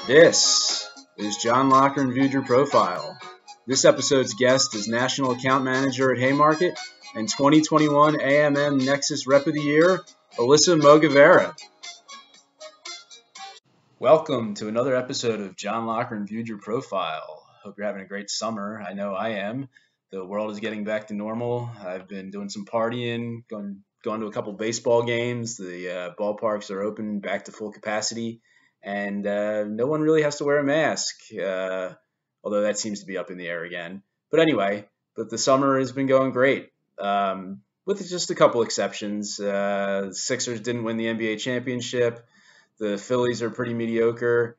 This is John Loughran Viewed Your Profile. This episode's guest is National Account Manager at Haymarket and 2021 AMM Nexus Rep of the Year, Alyssa Mogavero. Welcome to another episode of John Loughran Viewed Your Profile. Hope you're having a great summer. I know I am. The world is getting back to normal. I've been doing some partying, gone to a couple baseball games. The ballparks are open back to full capacity. And no one really has to wear a mask, although that seems to be up in the air again. But anyway, the summer has been going great, with just a couple exceptions. The Sixers didn't win the NBA championship. The Phillies are pretty mediocre.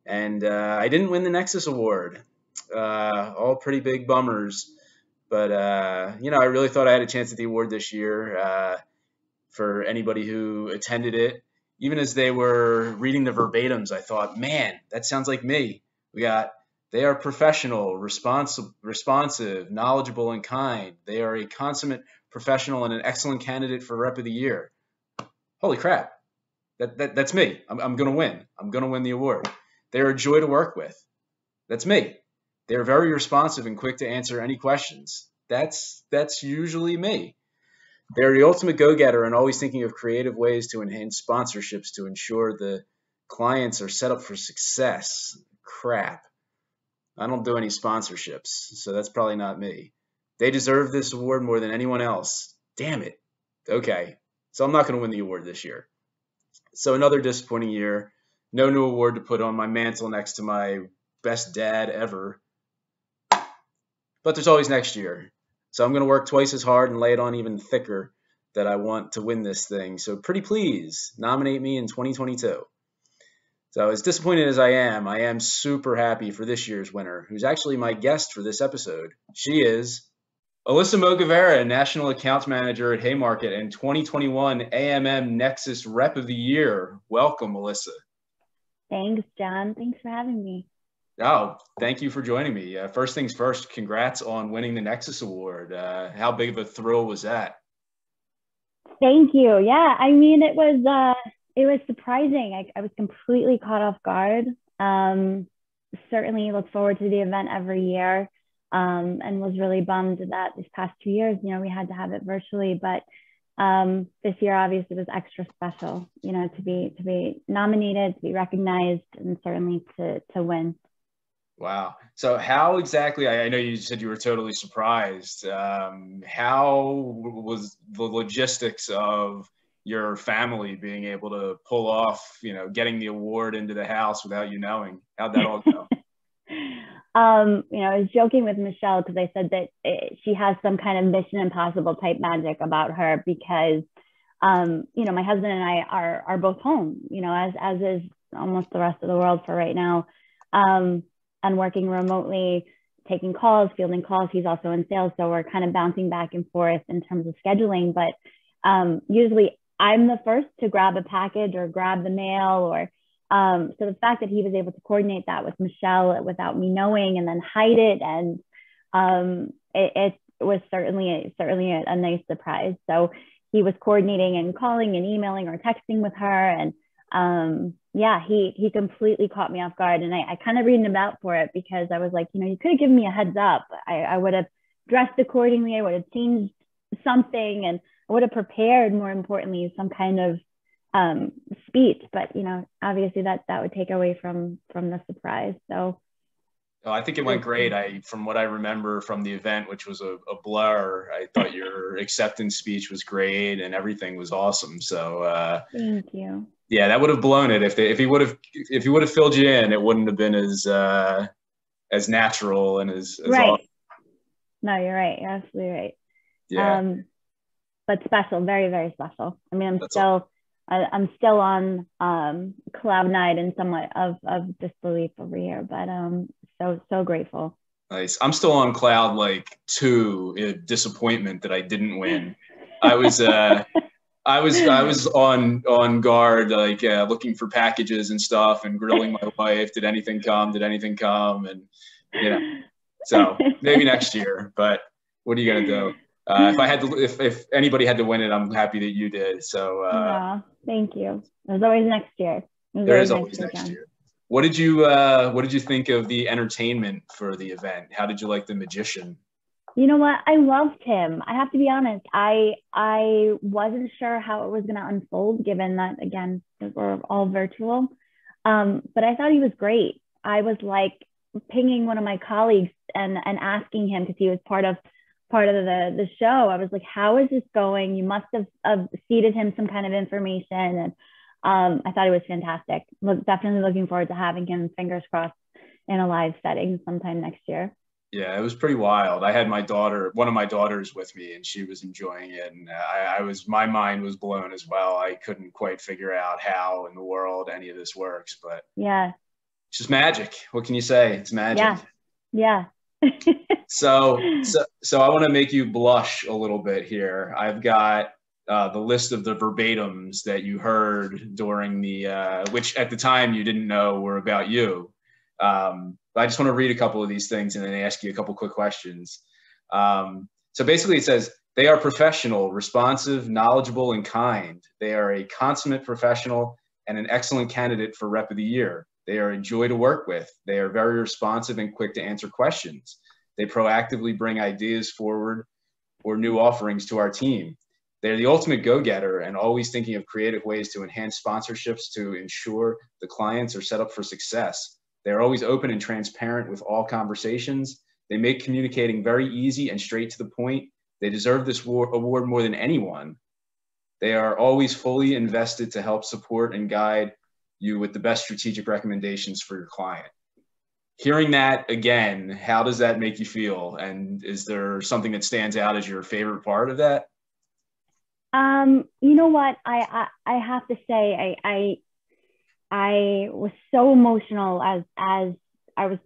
And I didn't win the Nexus Award. All pretty big bummers. But, I really thought I had a chance at the award this year for anybody who attended it. Even as they were reading the verbatims, I thought, man, that sounds like me. They are professional, responsive, knowledgeable, and kind. They are a consummate professional and an excellent candidate for Rep of the Year. Holy crap. That's me. I'm going to win. I'm going to win the award. They're a joy to work with. That's me. They're very responsive and quick to answer any questions. That's usually me. They're the ultimate go-getter and always thinking of creative ways to enhance sponsorships to ensure the clients are set up for success. Crap. I don't do any sponsorships, so that's probably not me. They deserve this award more than anyone else. Damn it. Okay, so I'm not going to win the award this year. So another disappointing year. No new award to put on my mantle next to my best dad ever. But there's always next year. So I'm going to work twice as hard and lay it on even thicker that I want to win this thing. So pretty please nominate me in 2022. So as disappointed as I am super happy for this year's winner, who's actually my guest for this episode. She is Alyssa Mogavero, National Accounts Manager at Haymarket and 2021 AMM Nexus Rep of the Year. Welcome, Alyssa. Thanks, John. Thanks for having me. Oh, thank you for joining me. First things first, congrats on winning the Nexus Award. How big of a thrill was that? Thank you. Yeah, I mean, it was surprising. I was completely caught off guard. Certainly look forward to the event every year, and was really bummed that these past 2 years, we had to have it virtually. But this year, obviously, was extra special, to be nominated, to be recognized, and certainly to win. Wow. So how exactly, I know you said you were totally surprised. How was the logistics of your family being able to pull off, getting the award into the house without you knowing? How'd that all go? I was joking with Michelle because I said that she has some kind of Mission Impossible type magic about her because, my husband and I are both home, as is almost the rest of the world for right now. And working remotely, taking calls, fielding calls. He's also in sales, so we're kind of bouncing back and forth in terms of scheduling. But usually I'm the first to grab a package or grab the mail, or so the fact that he was able to coordinate that with Michelle without me knowing and then hide it, and it was certainly a nice surprise. So he was coordinating and calling and emailing or texting with her, and he completely caught me off guard, and I kind of read him out for it because I was like, you could have given me a heads up. I would have dressed accordingly. I would have changed something, and I would have prepared, more importantly, some kind of speech. But obviously that would take away from the surprise. So. Oh, I think it went great. From what I remember from the event, which was a blur, I thought your acceptance speech was great and everything was awesome. So thank you. Yeah, that would have blown it if he would have filled you in. It wouldn't have been as natural and as right. Awesome. No, you're right. You're absolutely right. Yeah. But special, very, very special. I mean, I'm still on cloud nine and somewhat of disbelief over here, but so grateful. Nice. I'm still on cloud 2, disappointment that I didn't win. I was on guard, looking for packages and stuff and grilling my wife. Did anything come? And, so maybe next year, but what are you going to do? If anybody had to win it, I'm happy that you did. So thank you. There's always next year. There is always next year. What did you think of the entertainment for the event? How did you like the magician? You know what? I loved him. I have to be honest. I wasn't sure how it was going to unfold, given that again we're all virtual. But I thought he was great. I was like pinging one of my colleagues and asking him, because he was part of the show. I was like, "How is this going? You must have seeded him some kind of information." And I thought it was fantastic. Definitely looking forward to having him. Fingers crossed in a live setting sometime next year. Yeah, it was pretty wild. I had one of my daughters with me, and she was enjoying it. And my mind was blown as well. I couldn't quite figure out how in the world any of this works, but yeah, it's just magic. What can you say? It's magic. Yeah. So I want to make you blush a little bit here. I've got the list of the verbatims that you heard during which at the time you didn't know were about you. But I just want to read a couple of these things and then ask you a couple quick questions. So basically it says, they are professional, responsive, knowledgeable, and kind. They are a consummate professional and an excellent candidate for Rep of the Year. They are a joy to work with. They are very responsive and quick to answer questions. They proactively bring ideas forward or new offerings to our team. They're the ultimate go-getter and always thinking of creative ways to enhance sponsorships to ensure the clients are set up for success. They're always open and transparent with all conversations. They make communicating very easy and straight to the point. They deserve this award more than anyone. They are always fully invested to help support and guide you with the best strategic recommendations for your client. Hearing that again, how does that make you feel? And is there something that stands out as your favorite part of that? You know what? I have to say, I was so emotional as I was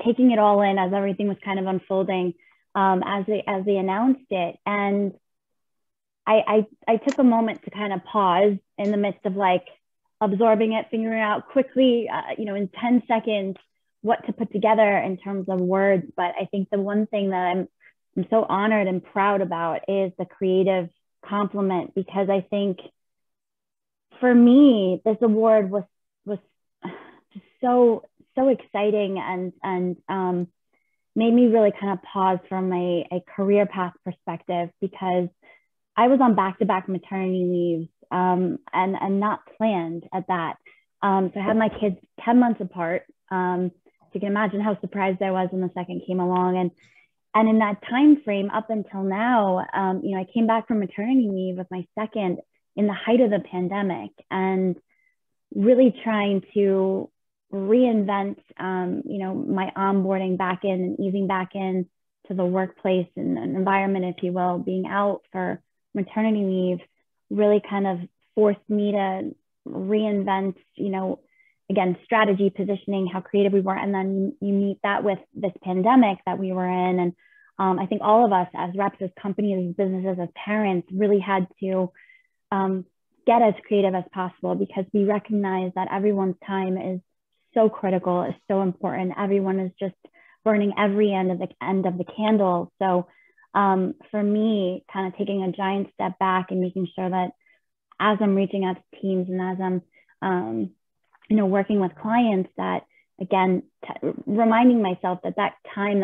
taking it all in, as everything was kind of unfolding, as they announced it. And I took a moment to kind of pause in the midst of like absorbing it, figuring out quickly, in 10 seconds, what to put together in terms of words. But I think the one thing that I'm so honored and proud about is the creative compliment, because I think for me, this award was just so exciting and made me really kind of pause from a career path perspective, because I was on back-to-back maternity leaves and not planned at that. So I had my kids 10 months apart. So you can imagine how surprised I was when the second came along. And in that time frame up until now, I came back from maternity leave with my second in the height of the pandemic, and really trying to reinvent, my onboarding back in and easing back in to the workplace and an environment, if you will. Being out for maternity leave really kind of forced me to reinvent, again, strategy, positioning, how creative we were. And then you meet that with this pandemic that we were in. And I think all of us as reps, as companies, as businesses, as parents really had to get as creative as possible, because we recognize that everyone's time is so critical, is so important. Everyone is just burning every end of the candle. So for me, kind of taking a giant step back and making sure that as I'm reaching out to teams and as I'm working with clients, that again, reminding myself that time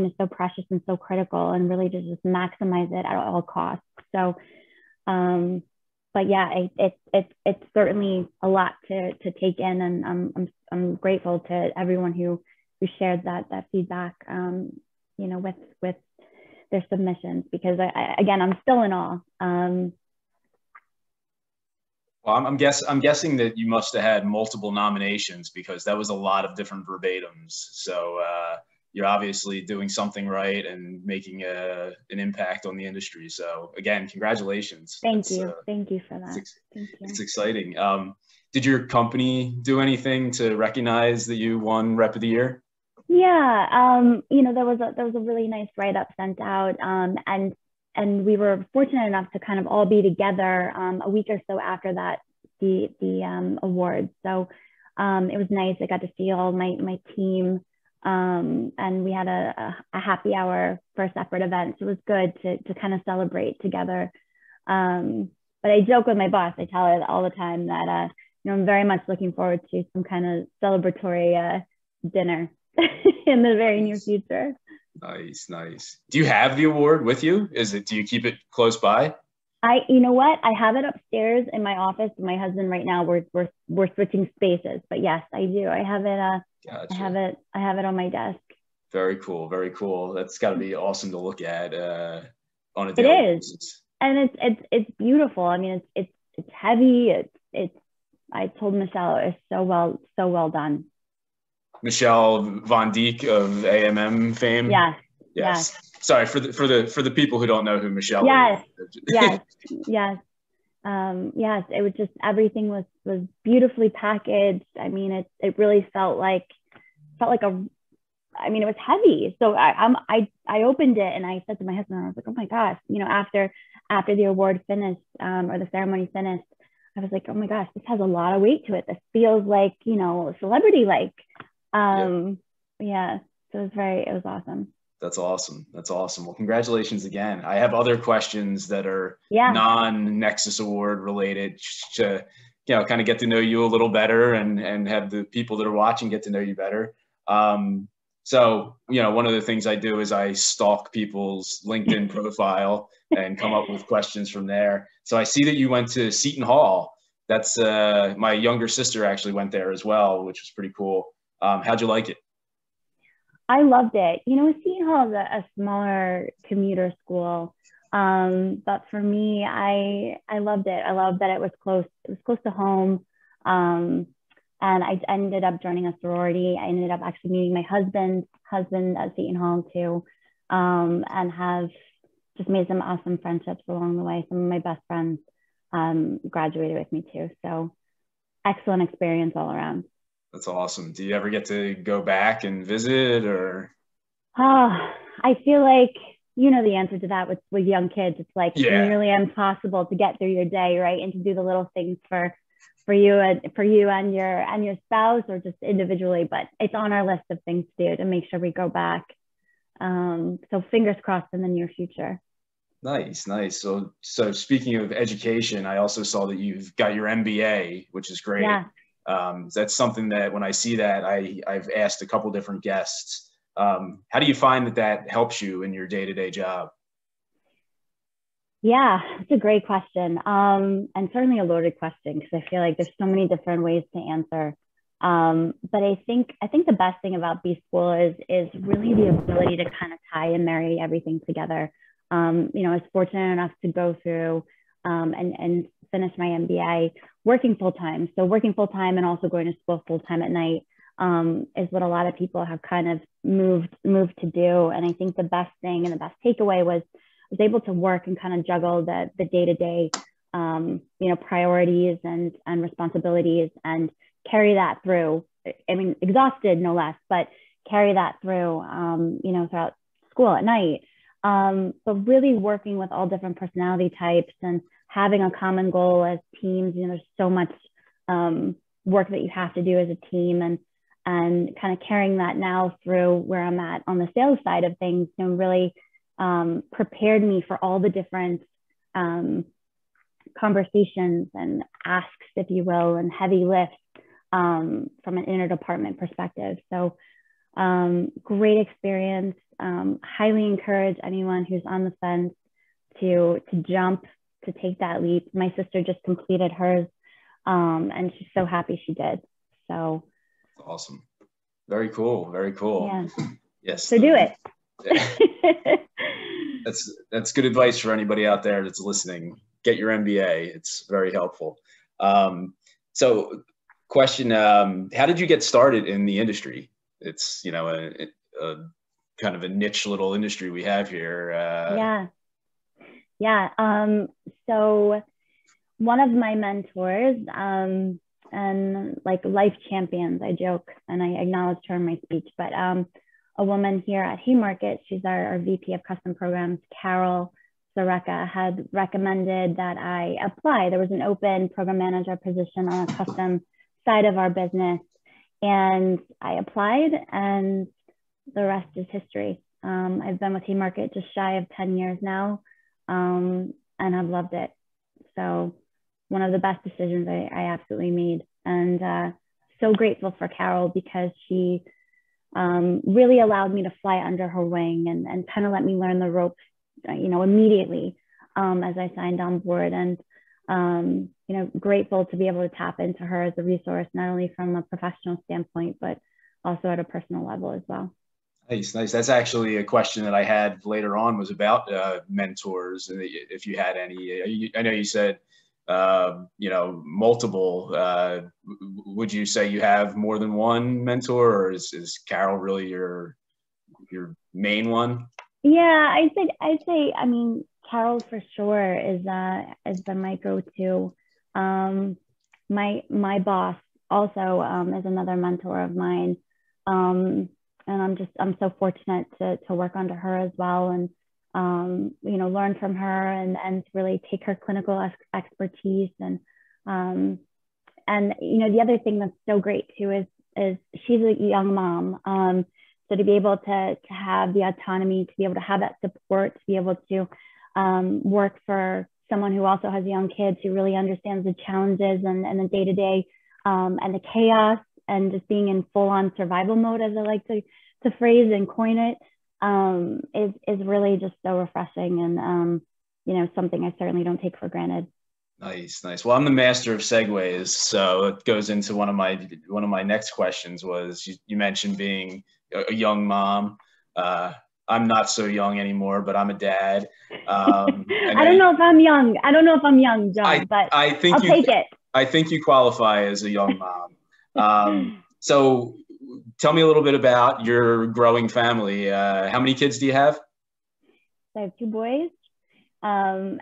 is so precious and so critical, and really to just maximize it at all costs. So, but yeah, it's certainly a lot to take in, and I'm grateful to everyone who shared that feedback, with their submissions, because I'm still in awe. Well, I'm guessing that you must have had multiple nominations, because that was a lot of different verbatims. So you're obviously doing something right and making an impact on the industry. So again, congratulations. Thank you for that. It's exciting. Did your company do anything to recognize that you won Rep of the Year? Yeah, there was a really nice write-up sent out, and we were fortunate enough to kind of all be together a week or so after that, the awards. So it was nice. I got to see all my team, and we had a happy hour for a separate event. So it was good to kind of celebrate together. But I joke with my boss. I tell her all the time that I'm very much looking forward to some kind of celebratory dinner in the very near future. Nice, nice. Do you have the award with you? Do you keep it close by? You know what? I have it upstairs in my office. My husband right now, we're switching spaces, but yes, I do. I have it. Gotcha. I have it on my desk. Very cool. Very cool. That's got to be awesome to look at on a daily basis. And it's beautiful. I mean, it's heavy. I told Michelle it's so well done. Michelle Von Dijk of AMM fame. Yes. Yes. Sorry for the people who don't know who Michelle is. Yes. Yes. It was just, everything was beautifully packaged. I mean, it really felt like it was heavy. So I opened it and I said to my husband, I was like, oh my gosh, after the award finished, or the ceremony finished, I was like, oh my gosh, this has a lot of weight to it. This feels like, celebrity like. Yeah. So it was awesome. That's awesome. That's awesome. Well, congratulations again. I have other questions that are non-Nexus Award related to, kind of get to know you a little better and have the people that are watching get to know you better. So, one of the things I do is I stalk people's LinkedIn profile and come up with questions from there. So I see that you went to Seton Hall. That's my younger sister actually went there as well, which was pretty cool. How'd you like it? I loved it. Seton Hall is a smaller commuter school. But for me, I loved it. I loved that it was close. It was close to home. And I ended up joining a sorority. I ended up actually meeting my husband at Seton Hall too. And have just made some awesome friendships along the way. Some of my best friends graduated with me too. So excellent experience all around. That's awesome. Do you ever get to go back and visit or? I feel like, the answer to that with young kids, it's like nearly impossible to get through your day, right? And to do the little things for you and your spouse or just individually, but it's on our list of things to do to make sure we go back. So fingers crossed in the near future. Nice. So speaking of education, I also saw that you've got your MBA, which is great. Yeah. That's something that when I see that, I've asked a couple different guests, how do you find that helps you in your day-to-day job? Yeah, it's a great question. And certainly a loaded question because I feel like there's so many different ways to answer. But I think the best thing about B School is really the ability to kind of tie and marry everything together. I was fortunate enough to go through and finish my MBA working full time. So working full time and also going to school full time at night is what a lot of people have kind of moved to do. And I think the best thing and the best takeaway was able to work and kind of juggle the day-to-day, priorities and responsibilities and carry that through. I mean, exhausted no less, but carry that through, throughout school at night. But really working with all different personality types and having a common goal as teams. There's so much work that you have to do as a team and kind of carrying that now through where I'm at on the sales side of things, really prepared me for all the different conversations and asks, if you will, and heavy lifts from an interdepartment perspective. So great experience. Highly encourage anyone who's on the fence to jump, to take that leap. My sister just completed hers, and she's so happy she did. So awesome. Very cool. Very cool. Yeah. Yes. So do it. Yeah. That's good advice for anybody out there that's listening. Get your MBA. It's very helpful. So question, how did you get started in the industry? It's, a kind of a niche little industry we have here. So one of my mentors, and like life champions, I joke and I acknowledged her in my speech, but a woman here at Haymarket, she's our VP of custom programs, Carol Sareka, had recommended that I apply. There was an open program manager position on a custom side of our business, and I applied, and the rest is history. I've been with Haymarket just shy of 10 years now, and I've loved it. So one of the best decisions I absolutely made And so grateful for Carol because she really allowed me to fly under her wing and kind of let me learn the ropes, immediately as I signed on board. And, grateful to be able to tap into her as a resource, not only from a professional standpoint, but also at a personal level as well. Nice. That's actually a question that I had later on, was about mentors, and if you had any. I know you said, multiple. Would you say you have more than one mentor, or is Carol really your main one? Yeah, I'd say, I mean, Carol for sure is been my go-to. My boss also is another mentor of mine. And I'm so fortunate to work under her as well, and learn from her and really take her clinical expertise. And the other thing that's so great too is she's a young mom. So to be able to have the autonomy, to be able to have that support, to be able to work for someone who also has young kids, who really understands the challenges and the day-to-day and the chaos, and just being in full-on survival mode, as I like to phrase and coin it, is really just so refreshing, and something I certainly don't take for granted. Nice. Well, I'm the master of segues, so it goes into one of my next questions. Was you mentioned being a young mom. I'm not so young anymore, but I'm a dad. I don't know if I'm young. I don't know if I'm young, John, but I think I'll take it. I think you qualify as a young mom. So tell me a little bit about your growing family. How many kids do you have? I have two boys, 2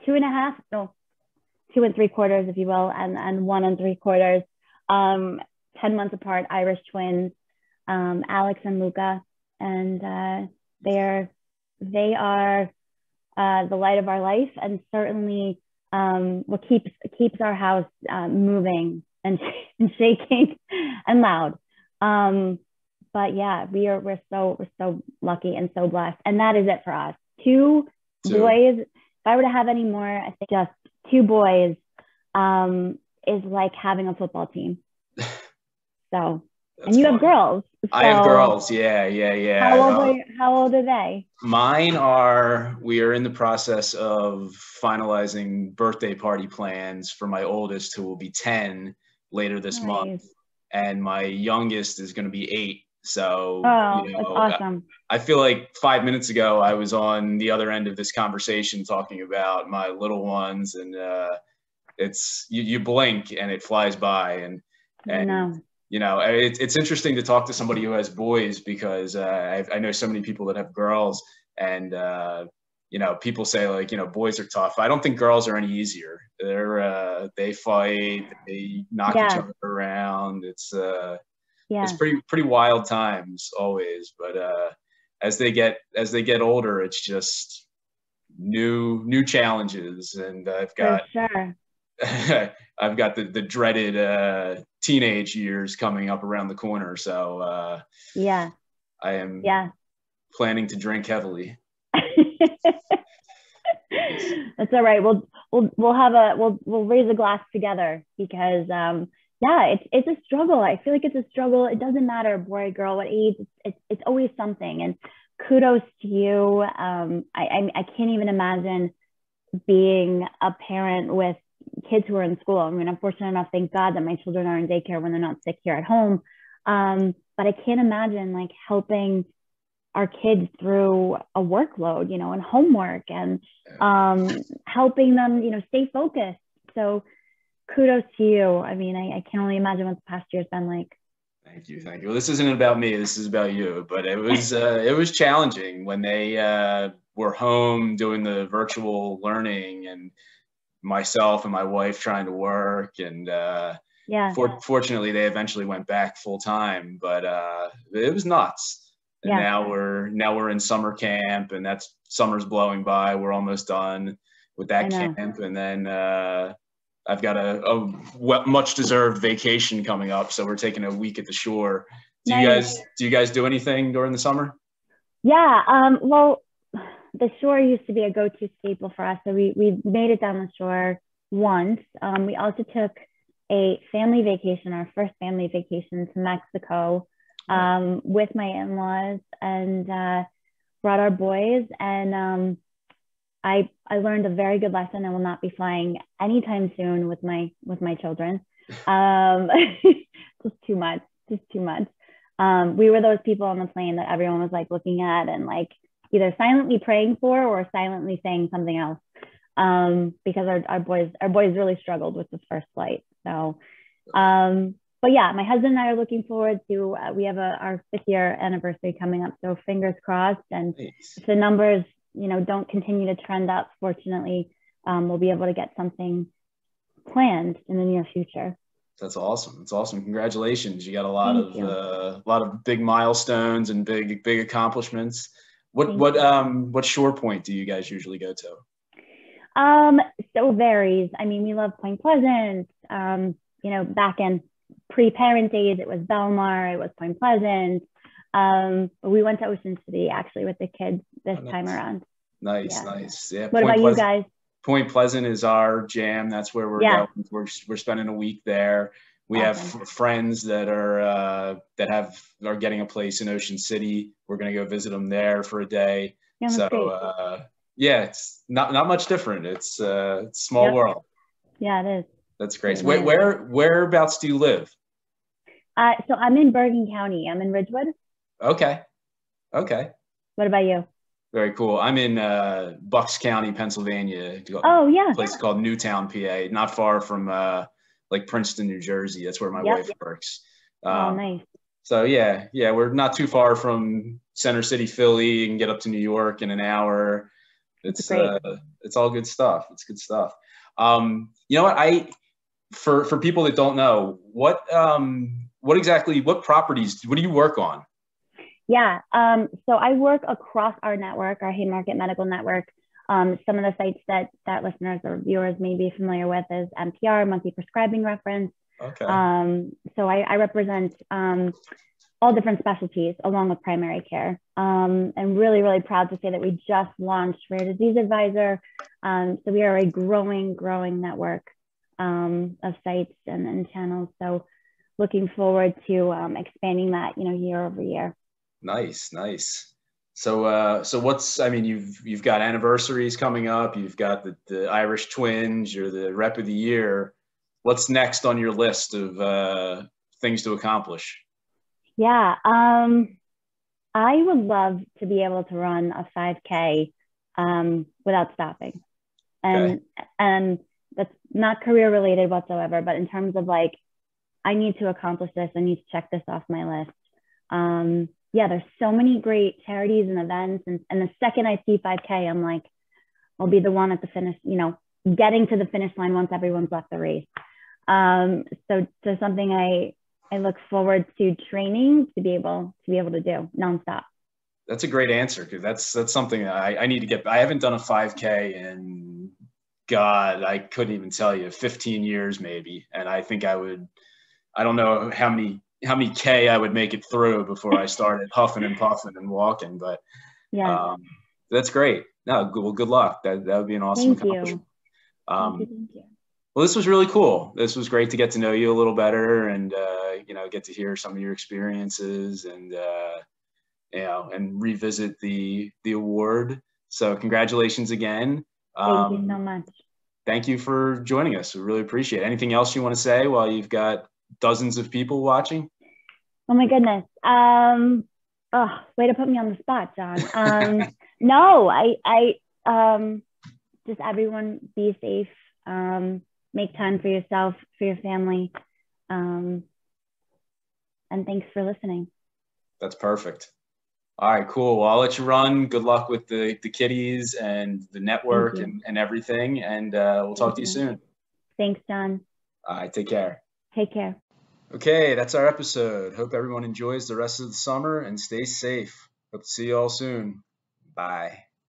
3/4, if you will, and 1 3/4. 10 months apart, Irish twins, Alex and Luca, and they are the light of our life, and certainly what keeps our house moving and shaking and loud. But yeah, we're so lucky and so blessed, and that is it for us. Two boys. If I were to have any more, I think just 2 boys is like having a football team. So, and you have girls. So I have girls. Yeah. How old are they? We are in the process of finalizing birthday party plans for my oldest, who will be 10 later this month. And my youngest is going to be 8. So, that's awesome. I feel like 5 minutes ago, I was on the other end of this conversation talking about my little ones, and it's, you blink and it flies by. And it's interesting to talk to somebody who has boys, because I know so many people that have girls, and people say, like, boys are tough. I don't think girls are any easier. They fight, they knock each other around. It's pretty wild times always. But as they get older, it's just new challenges, and I've got I've got the dreaded teenage years coming up around the corner. So I am planning to drink heavily. That's all right. We'll raise a glass together, because it's a struggle. I feel like it's a struggle. It doesn't matter, boy, girl, what age. It's always something. And kudos to you. I can't even imagine being a parent with kids who are in school. I mean, I'm fortunate enough, thank God, that my children are in daycare when they're not sick here at home. But I can't imagine like helping our kids through a workload, and homework, and helping them, stay focused. So kudos to you. I mean, I can only imagine what the past year's been like. Thank you. Well, this isn't about me. This is about you. But it was challenging when they were home doing the virtual learning, and myself and my wife trying to work. And fortunately, they eventually went back full time. But it was nuts. And now we're in summer camp, and that's summer's blowing by. We're almost done with that camp, and then I've got a much deserved vacation coming up, so we're taking a week at the shore. Do you guys do anything during the summer? Yeah, well, the shore used to be a go-to staple for us, so we made it down the shore once. We also took a family vacation, our first family vacation to Mexico, with my in-laws, and brought our boys. And I learned a very good lesson. I will not be flying anytime soon with my children. Just too much. We were those people on the plane that everyone was like looking at and like either silently praying for or silently saying something else. Because our boys really struggled with the first flight. So, but yeah, my husband and I are looking forward to, we have our 5th year anniversary coming up. So fingers crossed. And if the numbers, don't continue to trend up, fortunately, we'll be able to get something planned in the near future. That's awesome. It's awesome. Congratulations. You got a lot of big milestones and big accomplishments. What shore point do you guys usually go to? So varies. I mean, we love Point Pleasant. Back in pre-parent days, it was Belmar, it was Point Pleasant. But we went to Ocean City actually with the kids this time around. Nice. Yeah. What about you guys? Point Pleasant is our jam. That's where we're going. We're spending a week there. We have friends that are getting a place in Ocean City. We're going to go visit them there for a day. Yeah, so it's not much different. It's a small world. Yeah, it is. That's great. So whereabouts do you live? So I'm in Bergen County. I'm in Ridgewood. Okay. What about you? Very cool. I'm in Bucks County, Pennsylvania. Oh, yeah. A place called Newtown, PA, not far from like Princeton, New Jersey. That's where my wife works. Nice. So yeah, we're not too far from Center City, Philly. You can get up to New York in an hour. It's all good stuff. It's good stuff. You know what? For people that don't know, what properties, what do you work on? Yeah. So I work across our network, our Haymarket Medical Network. Some of the sites that listeners or viewers may be familiar with is MPR, Monthly Prescribing Reference. Okay. So I represent all different specialties along with primary care. And really, really proud to say that we just launched Rare Disease Advisor. So we are a growing network of sites and channels. So looking forward to expanding that, year over year. Nice. So you've got anniversaries coming up. You've got the Irish Twins. You're the Rep of the Year. What's next on your list of things to accomplish? Yeah, I would love to be able to run a 5K without stopping, and that's not career related whatsoever. But in terms of like, I need to accomplish this. I need to check this off my list. There's so many great charities and events, and the second I see 5K, I'm like, I'll be the one at the finish. Getting to the finish line once everyone's left the race. So something I look forward to training to be able to do nonstop. That's a great answer, because that's something I need to get. I haven't done a 5K in, God, I couldn't even tell you, 15 years maybe. And I think I don't know how many K I would make it through before I started huffing and puffing and walking. But that's great. No, well, good luck. That would be an awesome accomplishment. Thank you. Well, this was really cool. This was great to get to know you a little better and, get to hear some of your experiences and revisit the award. So congratulations again. Thank you so much. Thank you for joining us. We really appreciate it. Anything else you want to say while you've got dozens of people watching? Oh my goodness. Way to put me on the spot, John. No, I just everyone be safe. Make time for yourself, for your family. And thanks for listening. That's perfect. All right, cool. Well, I'll let you run. Good luck with the kiddies and the network and everything. And we'll talk to you soon. Thanks, John. All right, take care. Take care. Okay, that's our episode. Hope everyone enjoys the rest of the summer and stay safe. Hope to see you all soon. Bye.